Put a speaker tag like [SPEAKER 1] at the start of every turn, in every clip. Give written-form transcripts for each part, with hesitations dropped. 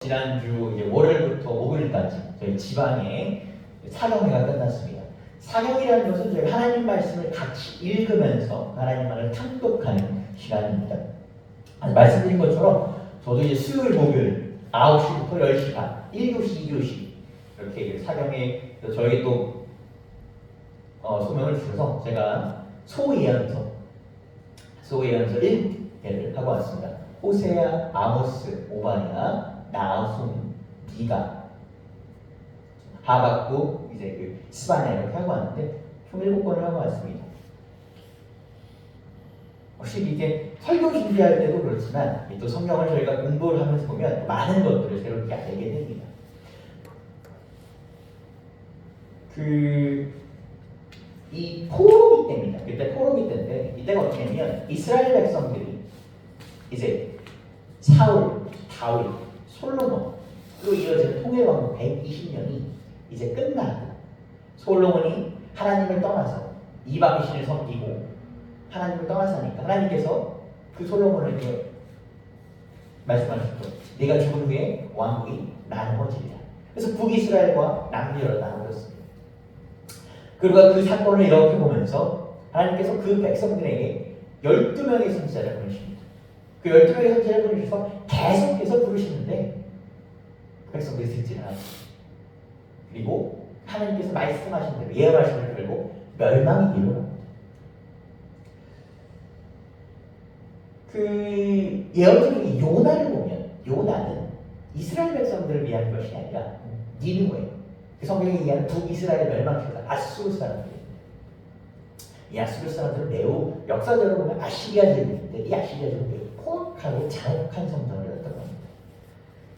[SPEAKER 1] 지난주 이제 월요일부터 목요일까지 저희 지방에 사경회가 끝났습니다. 사경이라는 것은 저희 하나님 말씀을 같이 읽으면서 하나님만을 탐독하는 시간입니다. 말씀드린 것처럼 저도 이제 수요일, 목요일 9시부터 10시 반, 1교시, 2교시 이렇게 사경에 저희 또 소명을 주셔서 제가 소예언서 1개를 하고 왔습니다. 호세아, 아모스, 오바냐, 나훔, 미가, 하박국, 이제 그 스바냐 이렇게 하고 왔는데 총 7권을 하고 왔습니다. 혹시 이게 설교 준비할 때도 그렇지만 또 성경을 저희가 공부를 하면서 보면 많은 것들을 새롭게 알게 됩니다. 이 포로기 때입니다. 그때 포로기 때인데 이때가 어떻게냐면 이스라엘 백성들이 이제 사울, 다윗, 솔로몬으로 이어지는 통일왕국 120년이 이제 끝나고 솔로몬이 하나님을 떠나서 이방신을 섬기고 하나님을 떠나서 하니까 하나님께서 그 솔로몬에게 말씀하셨죠. 네가 죽은 후에 왕국이 나누어지리라. 그래서 북이스라엘과 남유다로 나누어졌습니다. 그리고 그 사건을 이렇게 보면서 하나님께서 그 백성들에게 12명의 선지자를 보내십니다. 그 12명의 선지자를 보내셔서 계속해서 부르시는데 그 백성들이 듣지는 않습니다. 그리고 하나님께서 말씀하신 대로 예언하신 대로 결국 멸망이 일어납니다. 그 예언 중에 요나를 보면 요나는 이스라엘 백성들을 위한 것이 아니라 니느웨, 그 성경에 얘기하는 북이스라엘 멸망시다 아수르 사람들입니다. 이 아수르 사람들은 매우 역사적으로 보면 아시리아 제국인데 이 아시리아 제국은 매우 포악하고 잔혹한 성전을 했던 겁니다.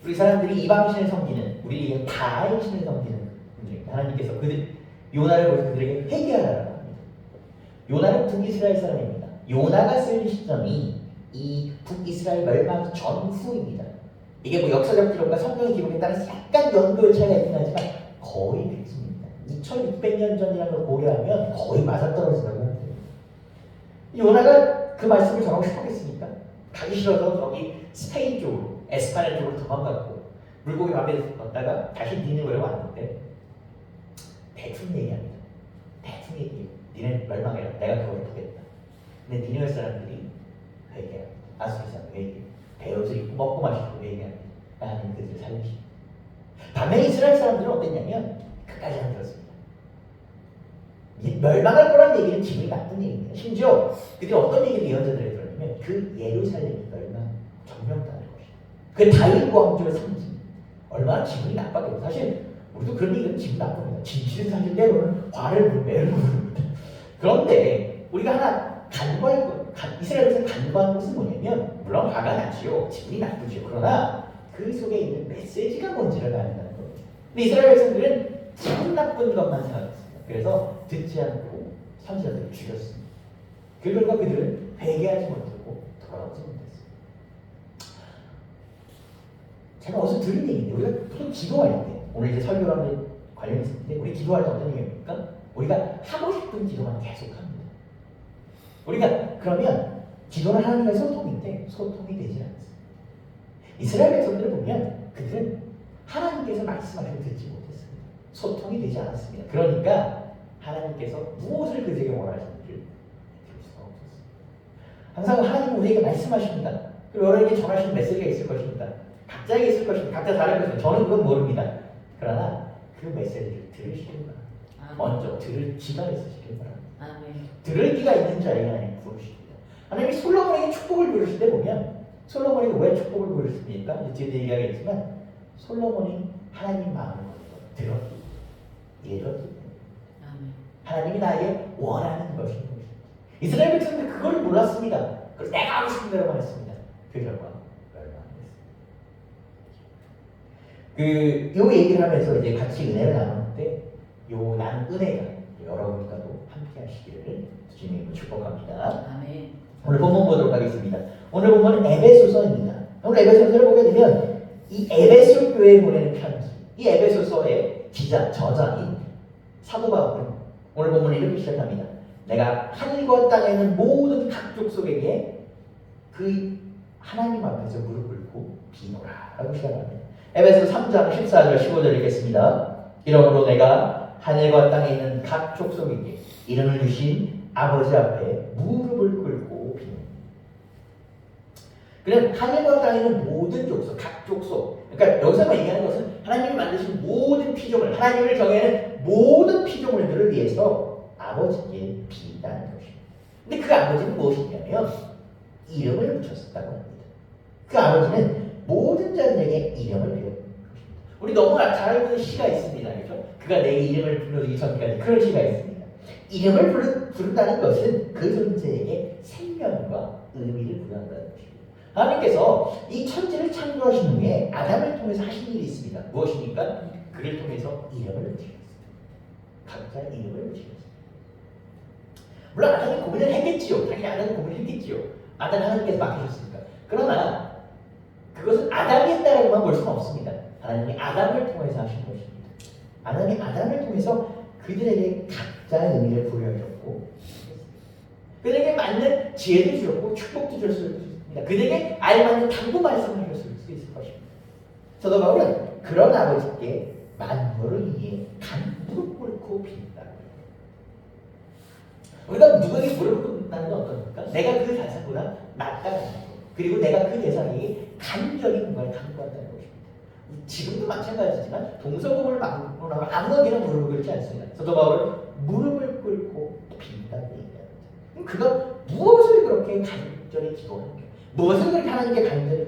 [SPEAKER 1] 우리 사람들이 이방신을 섬기는, 우리 다인신을 섬기는 분들입니다. 하나님께서 요나를 보셔서 그들에게 회개하라고 합니다. 요나는 북이스라엘 사람입니다. 요나가 쓰인 시점이 이 북이스라엘 멸망 전후입니다. 이게 뭐 역사적 기록과 성경의 기록에 따라서 약간 연결 차이가 있긴 하지만 거의 비슷합니다. 2600년 전이라는 걸 고려하면 거의 맞아떨어진다고 합니다. 요나가 그 말씀을 전하고 싶었겠습니까? 가기 싫어서 저기 스페인 쪽으로, 에스파냐 쪽으로 도망갔고 물고기 밥에 넣었다가 다시 니느웨로 왔는데 대충 얘기합니다. 대충 얘기해요. 니네 멸망해라. 내가 그걸 보겠다. 근데 니느웨 사람들이 회개합니다. 아수르 사람들 회개. 배옷을 입고 먹고 마시고 회개합니다. 하나님 그들을 살리십니다. 반면에 이스라엘 사람들은 어땠냐면 끝까지 안 들었습니다. 멸망할 거란 얘기는 기분이 나쁜 얘기입니다. 심지어 그들이 어떤 얘기를 예언자들이 들었냐면 그 예루살렘이 점령당할 것이다. 그 다윗 왕조의 상징. 얼마나 기분이 나빴겠어요. 사실 우리도 그런 얘기는 기분 나쁩니다. 진실을 사실 때로는 화를 매를 부릅니다. 그런데 우리가 하나 간과할 것, 이스라엘에서 간과한 것은 뭐냐면 물론 화가 나지요. 기분이 나쁘죠. 그러나 그 속에 있는 메시지가 뭔지를 알아야 한다는 겁니다. 근데 이스라엘 백성들은 기분 나쁜 것만 생각했습니다. 그래서 듣지 않고 선지자들을 죽였습니다. 그 결과 그들은 회개하지 못하고 돌아오지 못했습니다. 제가 어디서 들은 얘기인데 우리가 보통 기도할 때 오늘 이제 설교랑 관련이 있는데 우리 기도할 때 어떤 얘기입니까? 우리가 하고 싶은 기도만 계속합니다. 우리가 그러면 기도는 하나님과의 소통인데 소통이 되지 않습니다. 이스라엘 백성들을 보면 그들은 하나님께서 말씀하시고 듣지 못했습니다. 소통이 되지 않았습니다. 그러니까 하나님께서 무엇을 그들에게 원하시는지 들 수가 없었습니다. 항상 하나님은 우리에게 말씀하십니다. 그리고 여러분에게 전하시는 메시지가 있을 것입니다. 각자에게 있을 것입니다. 각자 다를 것입니다. 저는 그건 모릅니다. 그러나 그 메시지를 들으시길 바랍니다. 먼저 들을 귀가 있으시길 바랍니다. 들을 귀가 있는 자에게 하나님 부르십니다. 하나님이 솔로몬에게 축복을 부르실 때 보면 솔로몬에게 왜 축복을 부르십니까? 뒤에 얘기하겠지만 솔로몬이 하나님 마음을 들었기, 예렸기 때문에 하나님이 나에게 원하는 것인 것입니다. 이스라엘 백성들 그걸 몰랐습니다. 그래서 내가 하고 싶은 대로만 했습니다. 그 결과 멸망했습니다. 요 얘기를 하면서 이제 같이 은혜를 나누는데 나는 은혜가 여러분과도 함께 하시기를 주님으로 축복합니다.
[SPEAKER 2] 아멘.
[SPEAKER 1] 오늘 본문 보도록 하겠습니다. 오늘 본문은 에베소서입니다. 오늘 에베소서를 보게 되면 이 에베소 교회에 보내는 편지, 이 에베소서의 기자, 저자인 사도 바울은 오늘 본문을 이렇게 시작합니다. 내가 하늘과 땅에 있는 모든 각 족속에게 그 하나님 앞에서 무릎 꿇고 비노라 라고 시작합니다. 에베소 3장 14절 15절 읽겠습니다. 이러므로 내가 하늘과 땅에 있는 각 족속에게 이름을 주신 아버지 앞에 무릎을 꿇고 비는. 그는 하늘과 땅에 있는 모든 족속, 각 족속. 그러니까 여기서만 얘기하는 것은 하나님이 만드신 모든 피조물, 하나님을 정해는 모든 피조물들을 위해서 아버지께 빈다는 것입니다. 근데 그 아버지는 무엇이냐면 이름을 붙였었다고 합니다. 그 아버지는 모든 자들에게 이름을 비웠던 것입니다. 우리 너무 잘 알고 있는 시가 있습니다. 그렇죠? 그가 내 이름을 불러주기 전까지 그런 시가 있습니다. 이름을 부른다는 것은 그 존재에게 생명과 의미를 부여한다는 것입니다. 하나님께서 이 천지를 창조하신 후에 아담을 통해서 하신 일이 있습니다. 무엇입니까? 그를 통해서 이름을 붙이셨습니다. 각자의 이름을 붙이셨습니다. 물론 아담이 고민을 했겠지요. 당연히 아담이 고민을 했겠지요. 아담 하나님께서 맡기셨으니까. 그러나 그것은 아담이 했다라고만 볼 수는 없습니다. 하나님이 아담을 통해서 하신 것입니다. 하나님이 아담을 통해서 그들에게 각자의 의미를 부여하셨고 그들에게 맞는 지혜도 주셨고 축복도 주셨습니다. 그들에게 알맞는 당부 말씀하셨을 수 있을 것입니다. 사도 바울은 그런 아버지께 만물을 위해 무릎 꿇고 빈다. 우리가 누구에게 무릎 꿇는다는 건 어떻습니까? 내가 그 대상보다 낫다는 것. 그리고 내가 그 대상에게 간절히 뭔가를 강구한다는 것입니다. 지금도 마찬가지지만 동서고금을 막론하고 아무에게나 무릎을 꿇지 않습니다. 사도 바울은 무릎을 꿇고 빈다고 얘기합니다. 그가 무엇을 그렇게 간절히 기도하는가? 무엇을 그렇게 하나님께 간절히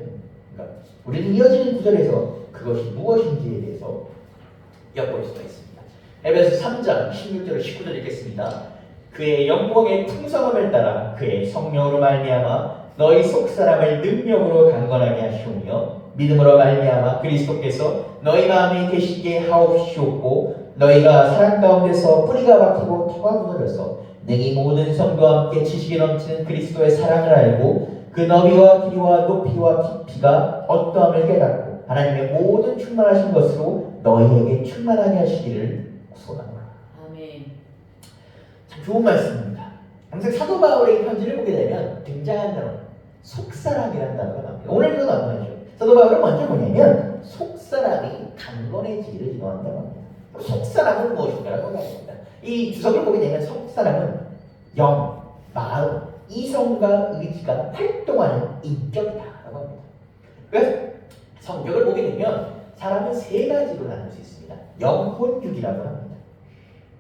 [SPEAKER 1] 하는가? 우리는 이어지는 구절에서 그것이 무엇인지에 대해서 엿볼 수가 있습니다. 에베소 3장 16절 19절 읽겠습니다. 그의 영광의 풍성함을 따라 그의 성령으로 말미암아 너희 속사람을 능력으로 강건하게 하시오며 믿음으로 말미암아 그리스도께서 너희 마음에 계시게 하옵시옵고 너희가 사랑 가운데서 뿌리가 박히고 터가 굳어져서 능히 모든 성도와 함께 지식이 넘치는 그리스도의 사랑을 알고 그 너비와 길이와 높이와 깊이가 어떠함을 깨닫고 하나님의 모든 충만하신 것으로 너희에게 충만하게 하시기를 소원합니다.
[SPEAKER 2] 아멘.
[SPEAKER 1] 참 좋은 말씀입니다. 항상 사도 바울의 편지를 보게 되면 등장하는 단어 속사람이라는 단어가 나옵니다. 오늘도 나오죠. 사도 바울은 먼저 뭐냐면 속사람이 강건해지기를 기도한다고 합니다. 속사람은 무엇인가라고 말합니다. 이 주석을 보게 되면 속사람은 영, 마음, 이성과 의지가 활동하는 인격이다라고 합니다. 그래서 성경을 보게 되면 사람은 세 가지로 나눌 수 있습니다. 영혼육이라고 합니다.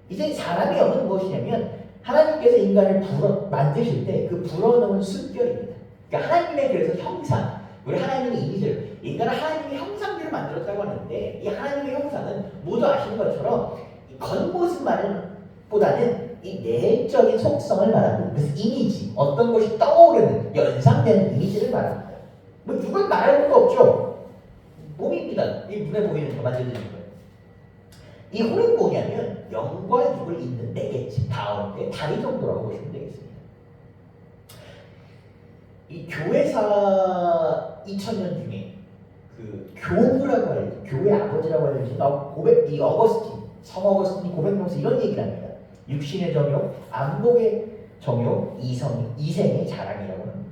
[SPEAKER 1] 이제 사람의 영은 무엇이냐면 하나님께서 인간을 만드실 때 그 불어넣은 순결입니다. 그러니까 하나님의 그래서 형상, 우리 하나님의 이미지를 인간을 하나님의 형상대로 만들었다고 하는데 이 하나님의 형상은 모두 아시는 것처럼 이 겉모습만보다는 이 내적인 속성을 말하고 그래서 이미지, 어떤 것이 떠오르는 연상되는 이미지를 말합니다. 뭐 누굴 말할 것도 없죠. 몸입니다. 이 눈에 보이는 거 만져지는 거예요. 이 혼은 뭐냐면 영과 육을 잇는 내계층 가운데 다리 정도라고 보시면 되겠습니다. 이 교회사 2000년 중에 그 교부라고 알려진 교회 아버지라고 알려진 이 어거스틴, 성 어거스틴이 고백명서 이런 얘기를 합니다. 육신의 정욕, 안목의 정욕, 이생의 자랑이라고 합니다.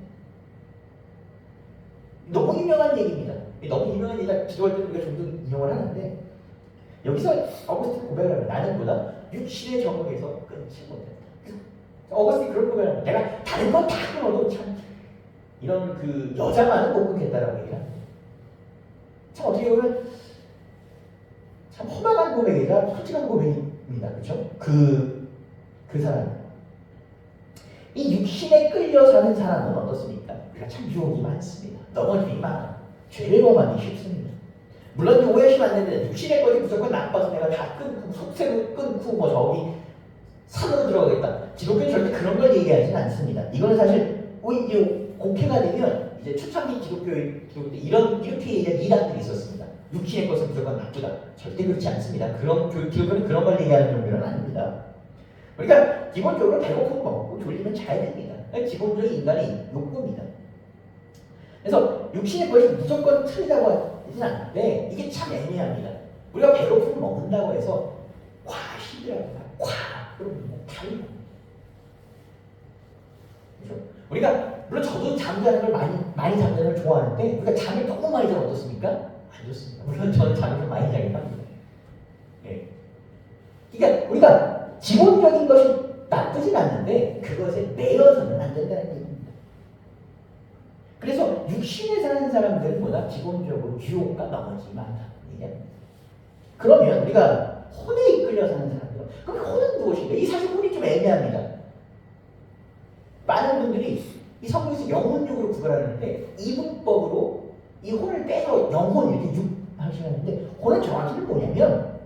[SPEAKER 1] 너무 유명한 얘기입니다. 너무 유명한 얘기가 기도할 때 우리가 종종 인용을 하는데 여기서 어거스틴 고백을 합니다. 나는 보다 육신의 정욕에서 끊지 못한다. 어거스틴 그런 고백을 합니다. 내가 다른 건 다 끊어도 참 이런 그 여자만은 못 끊겠다라고 얘기를 합니다. 참 어떻게 보면 참 험악한 고백이자 솔직한 고백입니다. 그렇죠? 그 사람. 이 육신에 끌려 사는 사람은 어떻습니까? 우리가 참 유혹이 많습니다. 넘어짐이 많아. 죄를 범하기 쉽습니다. 물론 오해하시면 안 되는데 육신의 것이 무조건 나빠서 내가 다 끊고 속세로 끊고 뭐 저기 산으로 들어가겠다. 기독교는 절대 그런 걸 얘기하지는 않습니다. 이거는 사실 오히려 곡해가 되면 이제 초창기 기독교 이렇게 얘기한 이단들이 있었습니다. 육신의 것은 무조건 나쁘다. 절대 그렇지 않습니다. 기독교는 그런 걸 얘기하는 종교는 아닙니다. 그러니까 기본적으로 배고프면 먹고 졸리면 자야 됩니다. 기본적인 인간의 욕구입니다. 그래서 육신의 것이 무조건 틀리다고 하진 않는데 이게 참 애매합니다. 우리가 배고프면 먹는다고 해서 과식이라고 합니다. 그럼 탈입. 그렇죠? 우리가 물론 저도 잠자는 걸 많이 잠자는 걸 좋아하는데 우리가 잠을 너무 많이 자면 어떻습니까? 안 좋습니다. 물론 저는 잠을 좀 많이 자긴 합니다. 예. 그러니까 우리가 기본적인 것이 나쁘진 않는데 그것에 매여서는 안 된다는 얘기입니다. 그래서 육신에 사는 사람들보다 기본적으로 유혹과 넘어짐이 많다는 얘기입니다. 그러면 우리가 혼에 이끌려 사는 사람들, 그럼 혼은 무엇인가? 이 사실 혼이 좀 애매합니다. 많은 분들이 이 성경에서 영혼육으로 구별하는데 이분법으로 이 혼을 빼서 영혼 이렇게 육 하시는데 혼은 정확히는 뭐냐면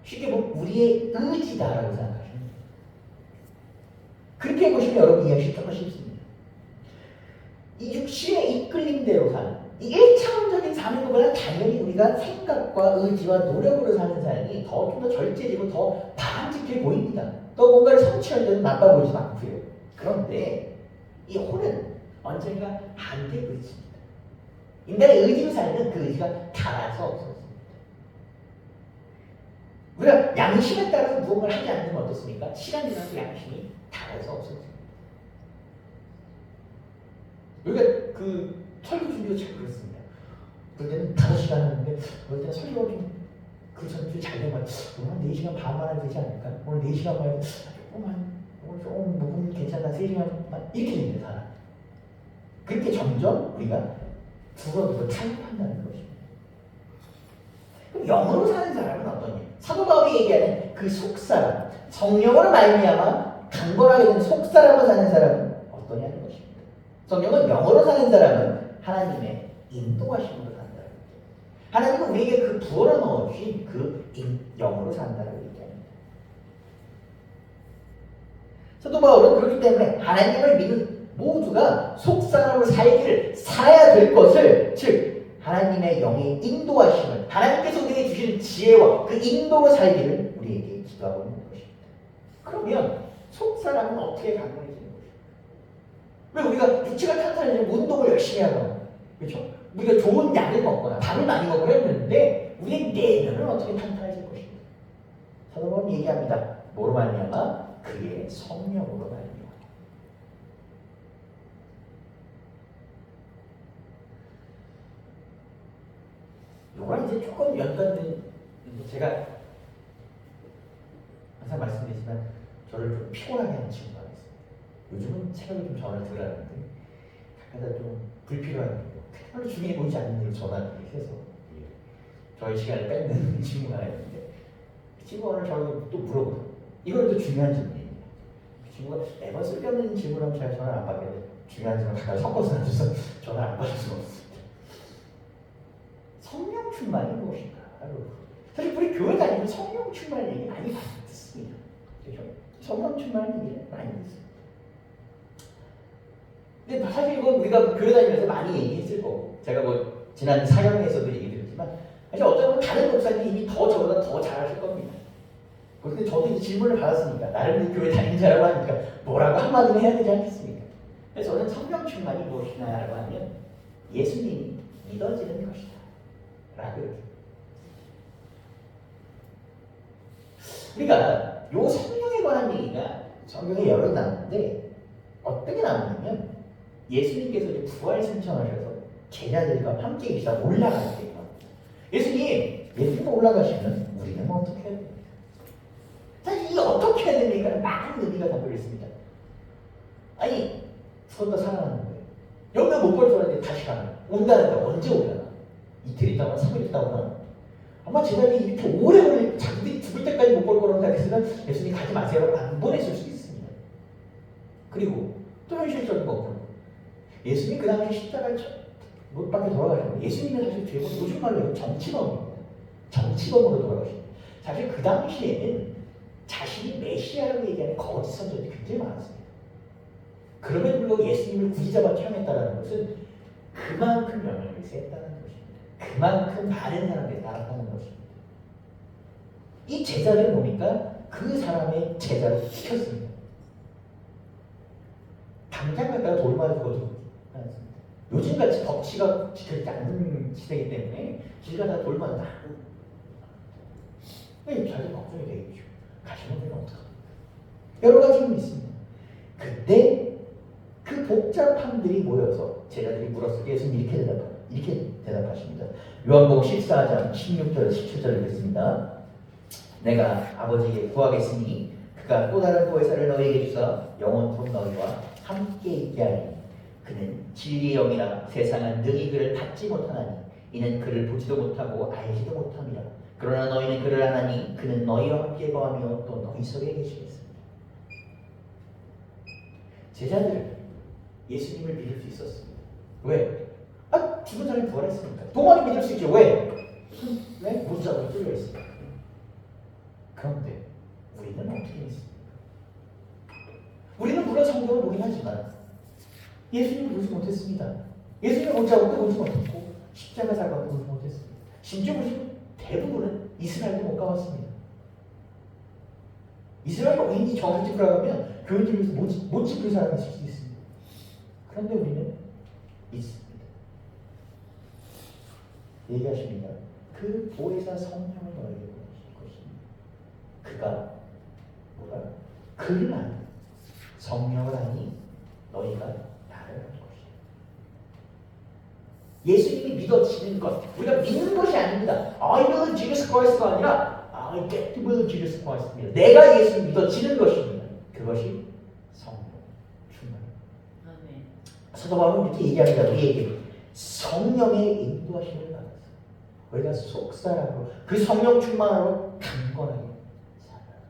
[SPEAKER 1] 쉽게 보면 우리의 의지다라고 생각하시면 돼요. 그렇게 보시면 여러분 이해하시기 조금 쉽습니다. 이 육신의 이끌림대로 사는 이 1차원적인 삶인 것보다 당연히 우리가 생각과 의지와 노력으로 사는 삶이 좀 더 절제되고 더 바람직해 보입니다. 또 뭔가를 성취할 때는 나빠 보이지 않고요. 그런데 이 혼은 언젠가 반대로 있습니다. 인간의 의지로 살면 그 의지가 닳아서 없어집니다. 우리가 양심에 따라서 무언가를 하지 않는 건 어떻습니까? 시간이 지나서 양심이 닳아서 없어집니다. 우리가 그 설교 준비도 참 그렇습니다. 그럴 때는 5시간 하는데 그럴 때는 설교가 좀 그 전주 잘 되면 오늘 한 4시간 반만 하면 되지 않을까? 오늘 4시간 만에 조금만 오늘 조금 녹음 괜찮다 3시간만 이렇게 됩니다. 사람. 그렇게 점점 우리가 두고두고 타협한다는 것입니다. 그럼 영으로 사는 사람은 어떠냐? 사도 바울이 얘기하는 그 속사람, 성령으로 말미암아 강건하게 된 속사람으로 사는 사람은 어떠냐는 것입니다. 성령은 영으로 사는 사람은 하나님의 인도하심으로 산다는 거죠. 하나님은 우리에게 그 부어를 넣어주신 그 영으로 산다고 얘기합니다. 사도 바울은 그렇기 때문에 하나님을 믿는 모두가 속사람으로 살아야 될 것을, 즉 하나님의 영의 인도하심을, 하나님께서 우리에게 주시는 지혜와 그 인도로 살기를 우리에게 기도하고 있는 것입니다. 그러면 속사람은 어떻게 강건해지는 것입니까? 왜 우리가 육체가 탄탄해지면 운동을 열심히 하거나, 그렇죠? 우리가 좋은 약을 먹거나 밥을 많이 먹거나 했는데 우리의 내면은 어떻게 탄탄해질 것입니까? 사도 바울은 얘기합니다. 뭐로 말미암아? 그의 성령으로 말미암아. 요건 이제 조금 연관된, 제가 항상 말씀드리지만 저를 좀 피곤하게 하는 친구가 있습니다. 요즘은 새벽에 좀 전화를 들어가는데 가끔가다 좀 불필요한 일이고 별로 중요해 보이지 않는 일로 전화를 해서 저희 시간을 뺏는 친구가 있는데 그 친구가 오늘 저를 또 물어보더라고요. 이건 또 중요한 질문이에요. 그 친구가 매번 쓸데없는 질문하면 제가 전화를 안 받게 돼요. 중요한 질문 가끔 섞어서 놔줘서 전화를 안 받을 수가 없습니다. 성령 충만이 무엇인가? 사실 우리 교회 다니면 성령 충만 얘기 많이 듣습니다. 그렇죠? 성령 충만 얘기 많이 듣습니다. 근데 사실 이건 우리가 교회 다니면서 많이 얘기했을 거고, 제가 뭐 지난 사역에서도 얘기 드렸지만 사실 어쩌면 다른 목사님이 이미 더 저보다 더 잘하실 겁니다. 그런데 저도 이 질문을 받았으니까 나름 교회 다니는 자라고 하니까 뭐라고 한마디는 해야 되지 않겠습니까? 그래서 저는 성령 충만이 무엇이냐라고 하면 예수님이 믿어지는 것이다 라고. 우리가 요 성령에 관한 얘기가 성경에 여러 나오는데 어떻게 나오냐면 예수님께서 이제 부활 승천하셔서 제자들과 함께 계시다 올라갈 때요. 예수님 올라가시면 우리는 어떻게 해야 됩니까? 사실 이 어떻게 해야 됩니까? 많은 의미가 담겨 있습니다. 아니 서로가 살아나는 거예요. 영영 못 볼 줄 알았는데 다시 가는. 온다는데 언제 오려나? 이틀 있다거나 3일 있다거나 아마 제자들이 이렇게 오래 걸릴, 자기들이 죽을 때까지 못 볼 거라고 생각했으면 예수님 가지 마세요 안 보냈을 수 있습니다. 그리고 또 현실적인 거고 예수님 그 당시 십자가에 못 박혀 돌아가셨고 예수님은 사실 죄고 요즘 말로 정치범입니다. 정치범으로 돌아가십니다. 사실 그 당시에는 자신이 메시아라고 얘기하는 거짓 선전이 굉장히 많았습니다. 그럼에도 불구하고 예수님을 굳이 잡아 처형했다는 것은 그만큼 영향을 세했다는 것입니다. 그만큼 많은 사람들이 따랐다는 것입니다. 이 제자들은 뭡니까? 그 사람의 제자를 시켰습니다. 당장 갖다가 돌 맞아 죽어도 않습니다. 요즘같이 법치가 지켜지지 않는 시대이기 때문에 길 가다가 돌 맞아 자기 걱정이 되겠죠. 가시는 분은 어떡합니까? 여러 가지는 있습니다. 그때 그 복잡함들이 모여서 제자들이 물었을 때 예수님 이렇게 대답합니다. 이렇게 대답하십니다. 요한복음 14장 16절 17절 읽겠습니다. 내가 아버지에게 구하겠으니 그가 또 다른 보혜사를 너희에게 주사 영원토록 너희와 함께 있게 하리니 그는 진리의 영이라 세상은 능히 그를 받지 못하나니 이는 그를 보지도 못하고 알지도 못함이라. 그러나 너희는 그를 아나니 그는 너희와 함께 거하며 또 너희 속에 계시겠습니다. 제자들 예수님을 믿을 수 있었습니다. 왜? 죽은 사람이 부활했으니까. 동안이 믿을 수 있죠. 왜? 모자가 뚫려 있으니까. 그런데 우리는 어떻게 했습니까? 우리는 물론 성경을 보긴 하지만 예수님을 보지 못했습니다. 예수님을 못 잡고 보지 못했고 십자가 사건도 보지 못했습니다. 심지어 보시면 대부분은 이스라엘도 못 가봤습니다. 이스라엘 어린이 정을 찍으러 가면 교회들에서 못 찍을 사람이 있을 수 있습니다. 그런데 우리는 있습니다. 얘기하십니다. 그 보혜사 성령을 너에게 보내실 것입니다. 그가 뭐라? 그를 아니 성령을 아니 너희가 나를 알 것이다. 예수님이 믿어지는 것, 우리가 믿는 것이 아닙니다. I believe Jesus Christ가 아니라 I get to believe Jesus Christ입니다. 내가 예수를 믿어지는 것입니다. 그것이 성령 충만. 사도 바울은 이렇게 얘기합니다. 우리에게 성령의 인도하심을 받아서 우리가 속사람으로 그 성령 충만으로 강건하게 살아요.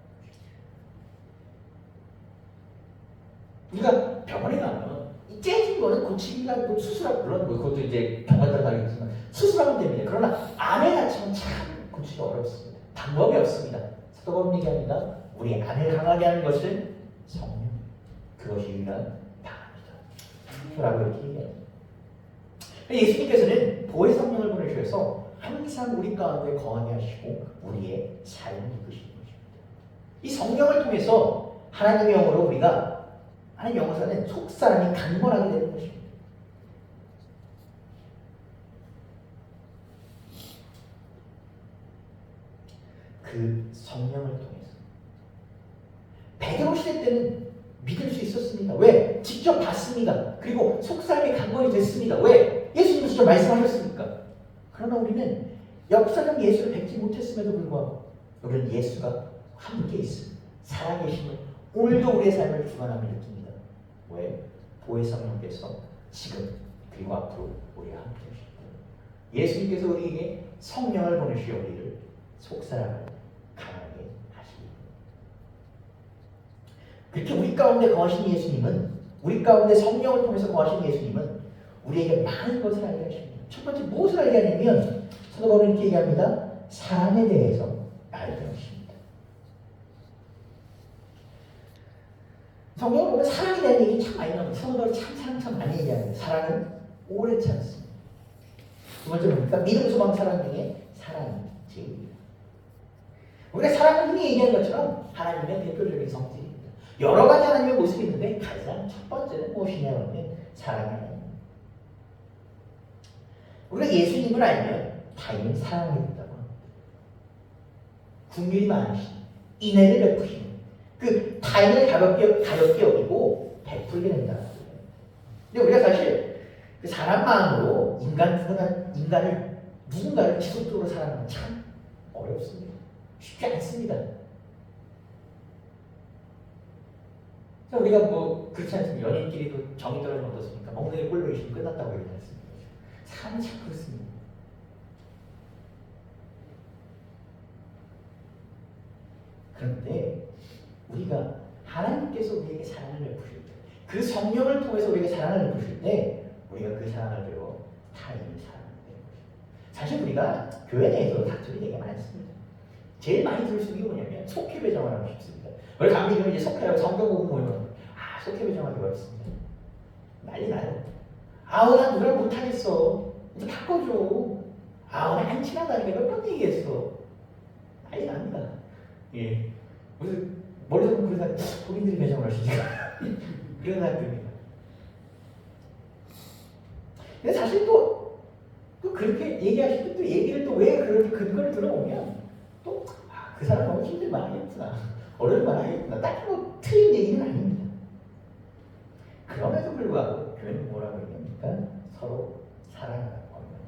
[SPEAKER 1] 우리가 병원에 가면 이 깨진 거는 고치기가 수술하고 물론 그것도 이제 병원에 가겠지만 수술하면 됩니다. 그러나 안에 다치면 참 고치기가 어렵습니다. 방법이 없습니다. 사도 바울은 얘기합니다. 우리 안을 강하게 하는 것은 성령. 그것이 유일한 방법이다. 라고 이렇게 얘기합니다. 예수님께서는 보혜 성령을 보내주셔서 항상 우리 가운데 거하게 하시고 우리의 삶을 이끄시는 것입니다. 이 성령을 통해서 하나님의 영으로 우리가 하나님의 영으로서는 속사람이 강건하게 되는 것입니다. 그 성령을 통해서 베드로 시대 때는 믿을 수 있었습니다. 왜? 직접 봤습니다. 그리고 속사람이 강건이 됐습니다. 왜? 예수님은 직접 말씀하셨으니까. 그러나 우리는 역사적 예수를 뵙지 못했음에도 불구하고 우리는 예수가 함께 있습니다. 살아계심을 오늘도 우리의 삶을 주관함을 느낍니다. 왜? 보혜 성령께서 지금 그리고 앞으로 우리와 함께 하십니다. 예수님께서 우리에게 성령을 보내시어 우리를 속사람을 강하게 하십니다. 그렇게 우리 가운데 거하신 예수님은 우리 가운데 성령을 통해서 거하신 예수님은 우리에게 많은 것을 알게 하십니다. 첫 번째 무엇을 알게 하냐면 사도 바울은 이렇게 얘기합니다. 사람에 대해서 알게 하십니다. 성경을 보면 사랑에 대한 얘기 참 많이 나옵니다. 사도 바울이 사랑 참 많이 얘기합니다. 사랑은 오래 참습니다. 두 번째 뭡니까? 믿음, 소망, 사랑 중에 사랑이 제일입니다. 우리가 사랑을 흔히 얘기하는 것처럼 하나님의 대표적인 성질입니다. 여러 가지 하나님의 모습이 있는데 가장 첫 번째는 무엇이냐면 사랑이 아닙니다. 우리가 예수님을 알면 타인을 사랑하게 된다고 합니다. 국률이 많으신, 인애를 베푸시는, 그 타인을 가볍게 여기고 베풀게 된다는 거예요. 근데 우리가 사실 그 사람 마음으로 인간을 누군가를 지속적으로 사랑하는 건 참 어렵습니다. 쉽지 않습니다. 우리가 뭐 그렇지 않습니까? 연인끼리도 정이 떨어지면 어떻습니까? 먹는 게 꼴로 있으면 끝났다고 얘기하지 않습니까? 사람은 참 그렇습니다. 그런데 우리가 하나님께서 우리에게 사랑을 베푸실 때, 그 성령을 통해서 우리에게 사랑을 베푸실 때 우리가 그 사랑을 배워 타인을 사랑하는 것입니다. 사실 우리가 교회 내에서 다툼이 되게 많습니다. 제일 많이 들을 수 있는 게 뭐냐면 속회 배정을 하고 싶습니다. 우리 감리교는 이제 속회라고 성경 보고 모이면 속회 배정하기 어렵습니다. 난리 나요. 난 누구랑 못하겠어. 이제 바꿔줘. 난 안 친하다니까 몇 번 얘기했어. 난리 납니다. 예. 무슨 머리서 보면 그런 사람 본인들이 배정을 하시니까 이런 사람들입니다. 근데 사실 또 그렇게 얘기하실 때 또 얘기를 또 왜 그렇게 근거를 들어보면 또 그 사람 너무 힘들만 하겠구나. 어려울만 하겠구나. 딱히 뭐 틀린 얘기는 아닙니다. 그럼에도 불구하고 교회는 뭐라고 얘기합니까? 서로 사랑하라고 합니다.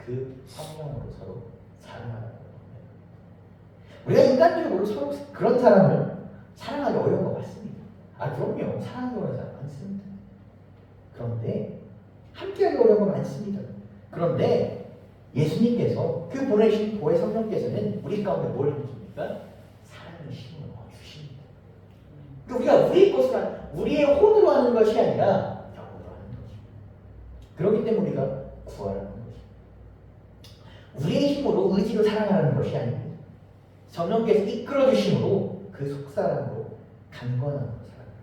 [SPEAKER 1] 그 성령으로 서로 사랑하는 거예요. 우리가 인간적으로 서로 그런 사람을 사랑하기 어려운 거 맞습니다. 그럼요. 사랑하기 어려운 사람 많습니다. 그런데 함께하기 어려운 거 많습니다. 그런데 예수님께서 그 보내신 보혜 성령께서는 우리 가운데 뭘 해줍니까? 사랑의 힘을 주십니다. 우리가 우리의 것으로 우리의 혼으로 하는 것이 아니라 영으로 하는 것입니다. 그렇기 때문에 우리가 구하라는 것입니다. 우리의 힘으로 의지로 사랑하는 것이 아닙니다. 성령께서 이끌어 주심으로 그 속사람으로 강건함으로 살아가는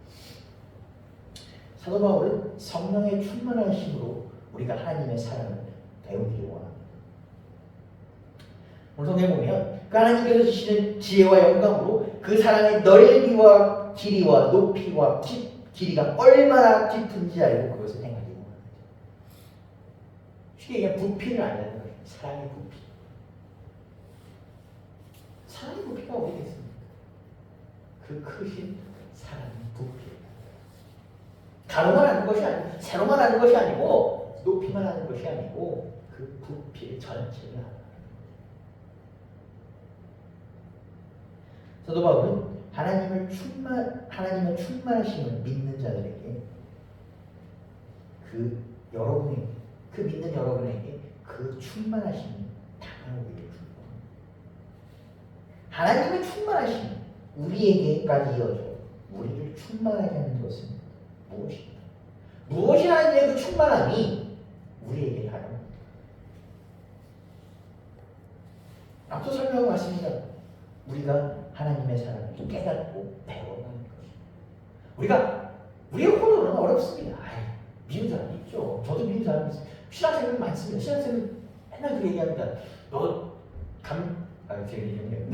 [SPEAKER 1] 것입니다. 사도 바울은 성령의 충만한 힘으로 우리가 하나님의 사랑을 배우기를 원합니다. 오늘 성경에 보면 그 하나님께서 주시는 지혜와 영광으로 그 사랑의 넓이와 길이와 높이와 길이가 얼마나 깊은지 알고 그것을 행하기를 원합니다. 쉽게 얘기하면 부피를 알라는 거예요. 사랑의 부피. 사랑의 부피가 어디 있겠습니까? 그 크신 사랑의 부피. 가로만 하는 것이 아니고 세로만 하는 것이 아니고 높이만 하는 것이 아니고 그 부피를 전체를 하는 거예요. 사도 바울은 하나님의 충만하심을 믿는 자들에게 그 믿는 여러분에게 그 충만하심이 당하오기를 축복합니다. 하나님의 충만하심 우리에게까지 이어져 우리를 충만하게 하는 것은 무엇인가? 무엇이 하나님의 그 충만함이 우리에게 하는 앞서 설명한 것입니다. 우리가 하나님의 사랑을 깨닫고 배워가는 것입니다. 우리가 우리의 혼으로는 어렵습니다. 미운 사람 있죠. 저도 미운 사람 있어요. 신학생들 많습니다. 신학생들 맨날 그 얘기합니다. 제 얘기는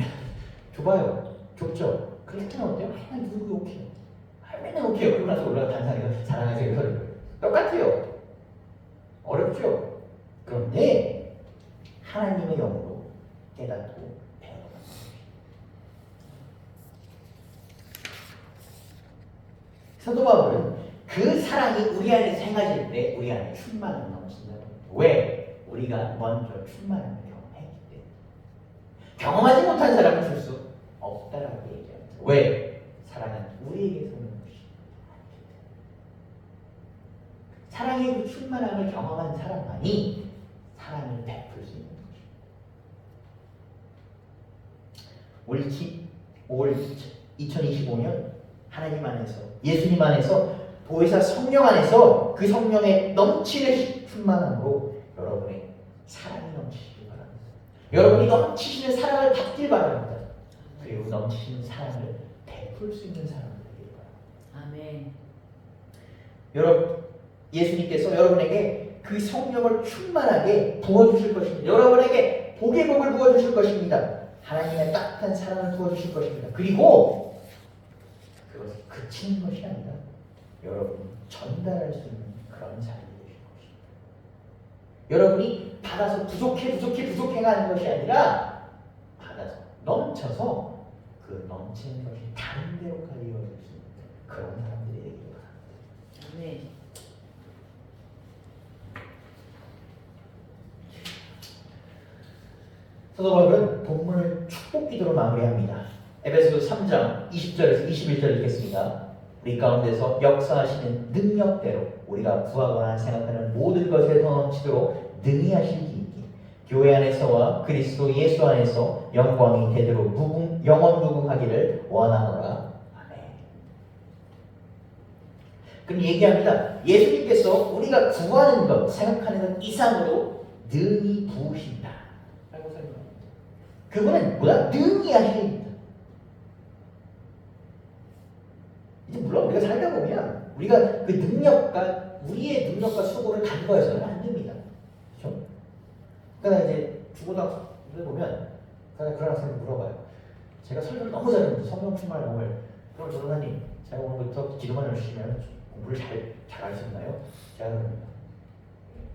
[SPEAKER 1] 좁아요. 좁죠. 그렇게 하면 어때요? 맨날 누구 욕해요. 맨날 욕해요. 그러고 나서 올라가 단상에서 사랑하세요. 소리를 똑같아요. 어렵죠. 그런데 하나님의 영으로 깨닫고 배워가는 것입니다. 사도 바울은 그 사랑이 우리 안에 생활할 때 우리 안에 충만함을 넘친다고. 왜? 우리가 먼저 충만함을 경험했기 때문에. 경험하지 못한 사람은 줄 수 없다라고 얘기합니다. 왜? 사랑은 우리에게서 오는 것입니다. 사랑의 그 충만함을 경험한 사람만이 사랑을 베풀 수 있는 것입니다. 올 2025년 하나님 안에서 예수님 안에서 보혜사 성령 안에서 그 성령의 넘치는 충만함으로 여러분의 사랑이 넘치시길 바랍니다. 여러분이 넘치시는 사랑을 받길 바랍니다. 그리고 넘치시는 사랑을 베풀 수 있는 사람이 되길 바랍니다.
[SPEAKER 2] 아멘.
[SPEAKER 1] 여러분, 예수님께서 여러분에게 그 성령을 충만하게 부어주실 것입니다. 여러분에게 복의 복을 부어주실 것입니다. 하나님의 따뜻한 사랑을 부어주실 것입니다. 그리고 그것을 그치는 것이 아니라 여러분이 전달할 수 있는 그런 자리가 되실 것입니다. 여러분이 받아서 부족해가 하는 것이 아니라 받아서 넘쳐서 그 넘치는 것이 다른 데로까지 이어질 수 있는 그런 사람들이 되기를 바랍니다.
[SPEAKER 2] 아멘.
[SPEAKER 1] 사도 바울은 본문을 축복 기도로 마무리합니다. 에베소서 3장 20절에서 21절 읽겠습니다. 우리 가운데서 역사하시는 능력대로 우리가 구하거나 생각하는 모든 것에 더 넘치도록 능히 하시기 교회 안에서와 그리스도 예수 안에서 영광이 대대로 영원 무궁하기를 원하노라. 아멘. 그럼 얘기합니다. 예수님께서 우리가 구하는 것, 생각하는 것 이상으로 능히 부으신다. 라고 설명합니다. 그분은 뭐야? 능히 하십니다. 이제 물론 우리가 살다 보면 우리가 그 능력과 우리의 능력과 수고를 간과해서는 안 됩니다. 그렇죠? 그러니까 이제 중고등학생들 보면 그런 학생들 물어봐요. 제가 설교를 너무 잘했는데 성령 충만을 너무 해요. 그럼 전도사님 제가 오늘부터 기도만 열심히 하면 공부를 잘하셨나요? 제가 그럽니다.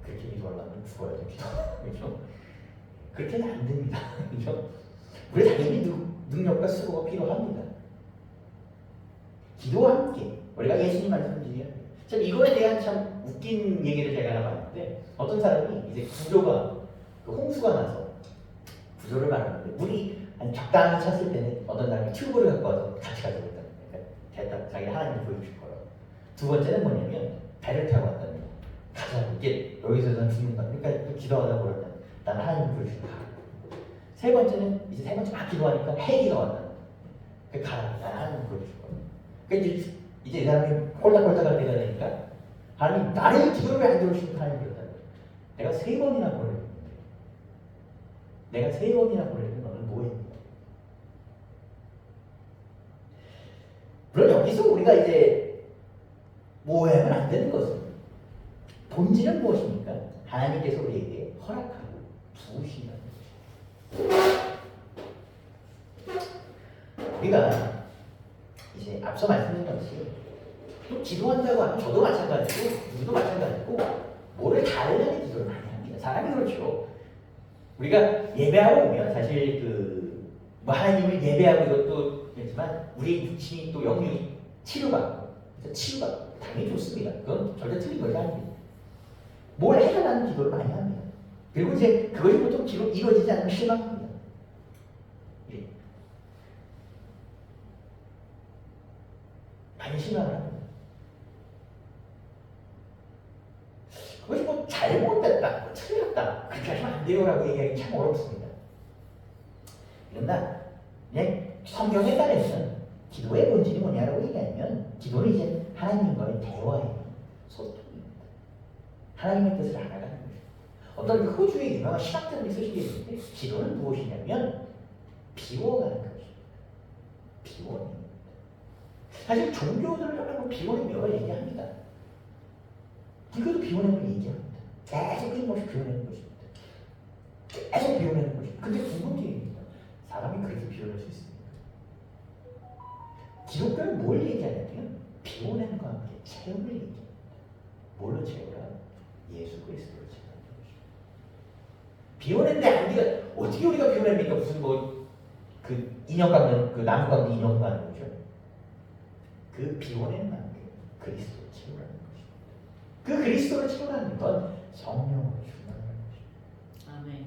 [SPEAKER 1] 그렇게 기도하려면 죽어야 됩니다. 그렇죠? 그렇게는 안 됩니다. 그렇죠? 우리 당연히 능력과 수고가 필요합니다. 기도와 함께 우리가 예수님 말씀을 드려야 돼요. 참 이거에 대한 참 참 웃긴 얘기를 제가 하나 봤는데 어떤 사람이 이제 구조가 그 홍수가 나서 구조를 말하는데 물이 한 적당히 찼을 때는 어떤 사람이 튜브를 갖고 와서 같이 가져고 있다. 그러니까 됐다. 자기 하나님을 보여줄 거라고. 두 번째는 뭐냐면 배를 타고 왔다는 거. 가자. 이게 여기서는 죽는다. 그러니까 또 기도하다 보니까 나는 하나님을 보여준다. 세 번째는 이제 세 번째 막 기도하니까 해기가 왔다는 거. 그 가라. 나는 하나님을 보여줄 거야. 그러니까 이제 이 사람이 홀딱홀딱할 때가 되니까 하나님 나를 기도를 왜 안 들어주시는 하나님 그랬다는 거야. 내가 세 번이나 보내는데 내가 세 번이나 보내는데 너는 뭐했니? 물론 여기서 우리가 이제 오해하면 안 되는 것은 본질은 무엇입니까? 하나님께서 우리에게 허락하고 부으신다는 것입니다. 우리가 이제 앞서 말씀드린 것이 또 기도한다고 하면 저도 마찬가지고 누구도 마찬가지고 뭐를 다르려는 기도를 많이 합니다. 사람이 그렇죠. 우리가 예배하고 오면 사실 뭐 하나님을 예배하고 이것도 그렇지만 우리의 육신이 또 영육이 치료받고 당연히 좋습니다. 그건 절대 틀린 것이 아닙니다. 뭘 해달라는 기도를 많이 합니다. 그리고 이제 그것이 보통 이루어지지 않으면 실망합니다. 예. 많이 실망을 합니다. 그것이 뭐 잘못됐다, 뭐 틀렸다 그렇게 하시면 안 돼요라고 얘기하기 참 어렵습니다. 그러나 성경에 따르면 기도의 본질이 뭐냐라고 얘기하면 기도는 이제 하나님과의 대화예요. 소통입니다. 하나님의 뜻을 알아가는 거죠. 어떤 호주의 유명한 신학자들이 쓰신 게 있는데 기도는 무엇이냐면 비워가는 것입니다. 비워냅니다. 사실 종교들을 비워내는 여러 얘기합니다. 이것도 비워내는 걸 얘기합니다. 계속 끊임없이 비워내는 것입니다. 계속 비워내는 것입니다. 근데 궁금증입니다. 사람이 그렇게 비워낼 수 있습니까? 기독교는 뭘 얘기하냐면 비워내는 것과 함께 체험을 얘기합니다. 뭘로 채우라? 예수 그리스도로 채우라는 것입니다. 비워내는데 우리가 어떻게 우리가 비워냅니까? 무슨 그 인형 깎는 그 나무 깎는 인형 깎는 거죠. 그 비워내는 만큼 그리스도로 채우라는 것입니다. 그 그리스도를 채우라는 건 성령으로 충만하는 것입니다.
[SPEAKER 2] 아멘.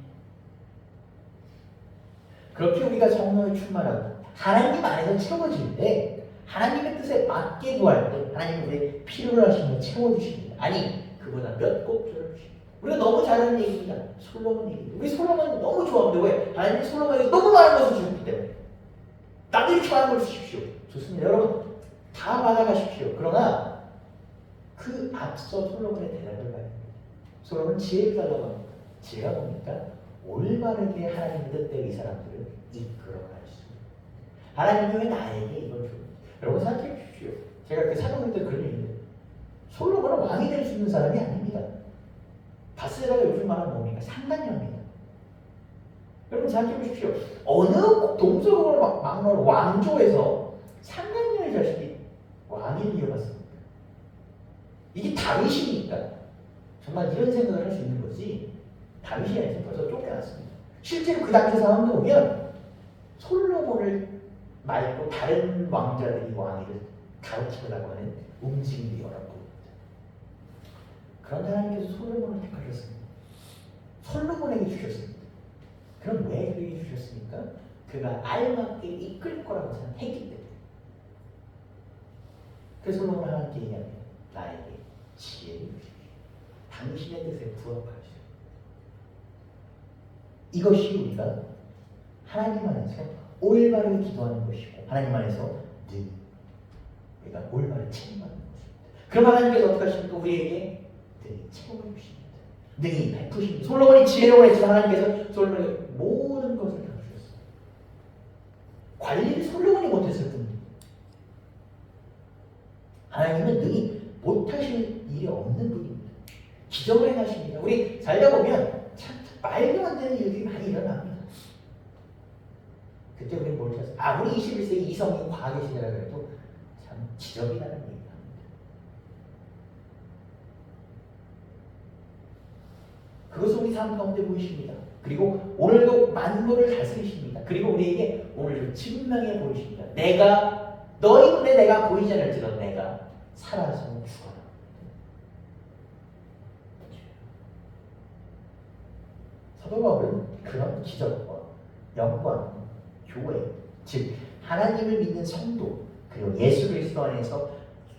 [SPEAKER 1] 그렇게 우리가 성령을 충만하고 하나님 안에서 채워질 때 하나님의 뜻에 맞게 구할 때 하나님은 우리의 필요로 하시는 걸 채워주십니다. 아니 그보다 몇 곡절을 주십니다. 우리가 너무 잘하는 얘기입니다. 솔로몬 얘기입니다. 우리 솔로몬 너무 좋아합니다. 왜? 하나님이 솔로몬에게 너무 많은 것을 주셨기 때문에 나도 이렇게 많은 걸 주십시오. 좋습니다. 여러분 다 받아가십시오. 그러나 그 앞서 솔로몬의 대답을 봐야 됩니다. 솔로몬은 지혜를 달라고 합니다. 지혜가 뭡니까? 올바르게 하나님의 뜻대로 이 사람들을 이끌어갈 수 있는 하나님이 왜 나에게 이걸 줍니까? 여러분 생각해 주십시오. 제가 그 사도행 때 그런 얘기인데 솔로몬은 왕이 될 수 있는 사람이 아닙니다. 바세바가 요즘 말하는 뭡니까? 상간녀입니다. 여러분 생각해 보십시오. 어느 동서고를 막말 왕조에서 상간녀의 자식이 왕위를 이어갔습니까? 이게 다윗이니까 정말 이런 생각을 할 수 있는 거지 다윗이 아니라 벌써 쫓겨났습니다. 실제로 그 당시 상황도 보면 솔로몬을 말고 다른 왕자들이 왕위를 가로치려고 하는 움직임이 여러 보입니다. 그런데 하나님께서 솔로몬을 택하셨습니다. 솔로몬에게 주셨습니다. 그럼 왜 그에게 주셨습니까? 그가 알맞게 이끌 거라고 생각했기 때문에. 그래서 솔로몬은 하나님께 얘기합니다. 나에게 지혜를 주십시오. 당신의 뜻에 부합하시오. 이것이 우리가 하나님 안에서 올바르게 기도하는 것이고 하나님 안에서 늘 우리가 올바르게 체험하는 것입니다. 그럼 하나님께서 어떻게 하십니까? 우리에게 늘 채워주십니다. 능히 베푸십니다. 솔로몬이 지혜로운 했지만 하나님께서 솔로몬에게 모든 것을 다 주셨어요. 관리를 솔로몬이 못했을 뿐입니다. 하나님은 능히 못하실 일이 없는 분입니다. 기적을 행하십니다. 우리 살다 보면 참 말도 안 되는 일들이 많이 일어납니다. 그때 우리는 뭘 찾았어요? 아무리 21세기 이성이 과학의 시대라 그래도 참 기적이라는 얘기를 합니다. 그것은 우리 삶 가운데 보이십니다. 그리고 오늘도 만물을 다스리십니다. 그리고 우리에게 오늘도 증명해 보이십니다. 내가 너희 눈에 내가 보이지 않을지라도 내가 살아서 죽어라. 사도 바울은 그런 기적과 영광, 교회, 즉 하나님을 믿는 성도 그리고 예수 그리스도 안에서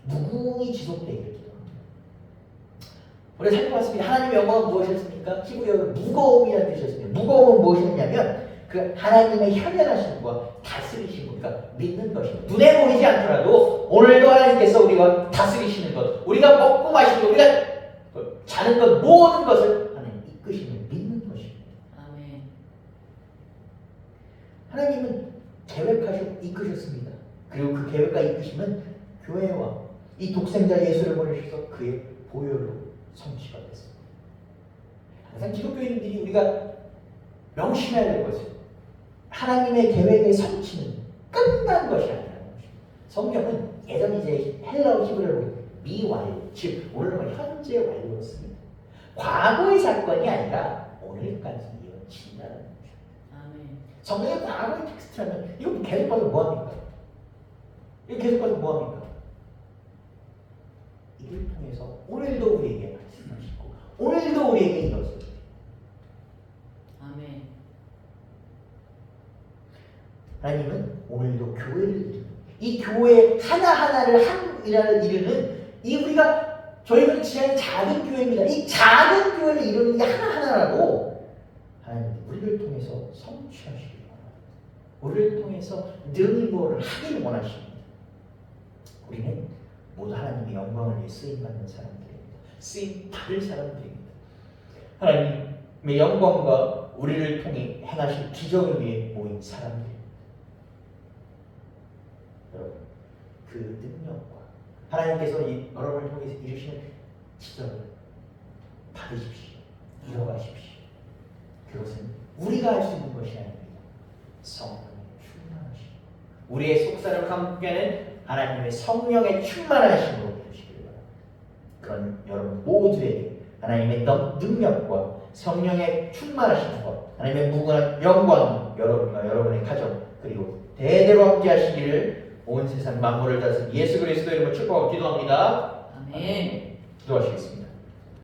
[SPEAKER 1] 무궁히 지속되기를 기도합니다. 우리 살펴봤습니다. 하나님의 영광은 무엇이었습니까? 히브리어로 무거움이라는 뜻이었습니다. 무거움은 무엇이었냐면 그 하나님의 현현하심과 다스리심, 그러니까 믿는 것입니다. 눈에 보이지 않더라도 오늘도 하나님께서 우리와 다스리시는 것, 우리가 먹고 마시고 우리가 자는 것 모든 것을 하나님 이끄심을 믿는 것입니다.
[SPEAKER 2] 아멘.
[SPEAKER 1] 하나님은 계획하시고 이끄셨습니다. 그리고 그 계획과 이끄심은 교회와 이 독생자 예수를 보내셔서 그의 보혈로 성취가 됐습니다. 항상 기독교인들이 우리가 명심해야 될 것은 하나님의 계획의 성취는 끝난 것이 아니라는 것입니다. 성경은 예전 이제 헬라어 히브리어로 미완료, 즉 오늘은 현재 완료였습니다. 과거의 사건이 아니라 오늘까지 이어진다는 것입니다.
[SPEAKER 2] 아멘.
[SPEAKER 1] 성경의 과거의 텍스트라면 이거 계속 봐도 뭐합니까? 이거 계속 봐도 뭐합니까? 이를 통해서 오늘도 우리에게 말씀하시고 오늘도 우리에게 이루어져요.
[SPEAKER 2] 아멘.
[SPEAKER 1] 하나님은 오늘도 교회를 이루는 이 교회 하나하나를 한 일을 이루는 이 우리가 저희가 지향하는 작은 교회입니다. 이 작은 교회를 이루는 게 하나하나라도 하나님 우리를 통해서 성취하시길 바랍니다. 우리를 통해서 능히 뭐를 하길 원하십니다. 우리는 모두 하나님의 영광을 위해 쓰임받는 사람들입니다. 쓰임받을 사람들입니다. 하나님의 영광과 우리를 통해 행하실 기적을 위해 모인 사람들입니다. 여러분, 그 능력과 하나님께서 여러분을 통해서 이루시는 기적을 받으십시오. 이뤄가십시오. 그것은 우리가 할 수 있는 것이 아닙니다. 성령의 충만하심, 우리의 속사를 함께하는 하나님의 성령의 충만하심으로 이루시길 바랍니다. 그런 여러분 모두에게 하나님의 능력과 성령의 충만하심과 하나님의 무궁한 영광이 여러분과 여러분의 가정 그리고 대대로 함께 하시기를 온 세상 만물을 다스린 예수 그리스도의 이름으로 축복하고 기도합니다.
[SPEAKER 2] 아멘.
[SPEAKER 1] 기도하시겠습니다.